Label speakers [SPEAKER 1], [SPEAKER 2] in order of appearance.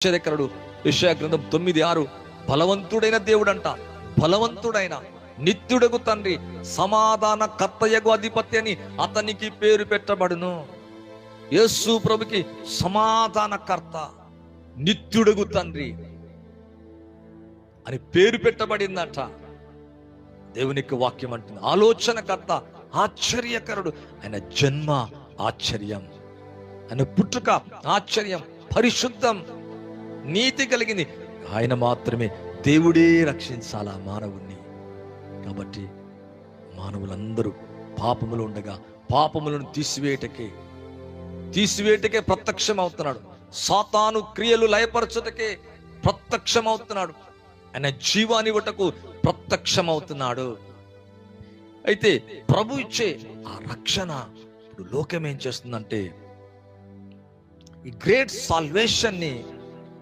[SPEAKER 1] ఆశ్చర్యకరుడు. యెషయా గ్రంథం 9:6 బలవంతుడైన దేవుడంట, బలవంతుడైన నిత్యుడగు తండ్రి, సమాధాన కర్తయగు అధిపతి అని అతనికి పేరు పెట్టబడును. యేసు ప్రభుకి సమాధానకర్త, నిత్యుడగు తండ్రి అని పేరు పెట్టబడిందట. దేవునికి వాక్యం అంటుంది ఆలోచనకర్త, ఆశ్చర్యకరుడు. ఆయన జన్మ ఆశ్చర్యం, ఆయన పుట్టుక ఆశ్చర్యం, పరిశుద్ధం, నీతి కలిగింది. ఆయన మాత్రమే దేవుడే రక్షించాలా మానవుణ్ణి. కాబట్టి మానవులందరూ పాపములు ఉండగా పాపములను తీసివేయటకే ప్రత్యక్షం అవుతున్నాడు. సాతాను క్రియలు లయపరచుటకే ప్రత్యక్షం అవుతున్నాడు. ఆయన జీవానివ్వటకు ప్రత్యక్షం అవుతున్నాడు. అయితే ప్రభు ఇచ్చే ఆ రక్షణ ఇప్పుడు లోకం ఏం చేస్తుందంటే ఈ గ్రేట్ సాల్వేషన్ ని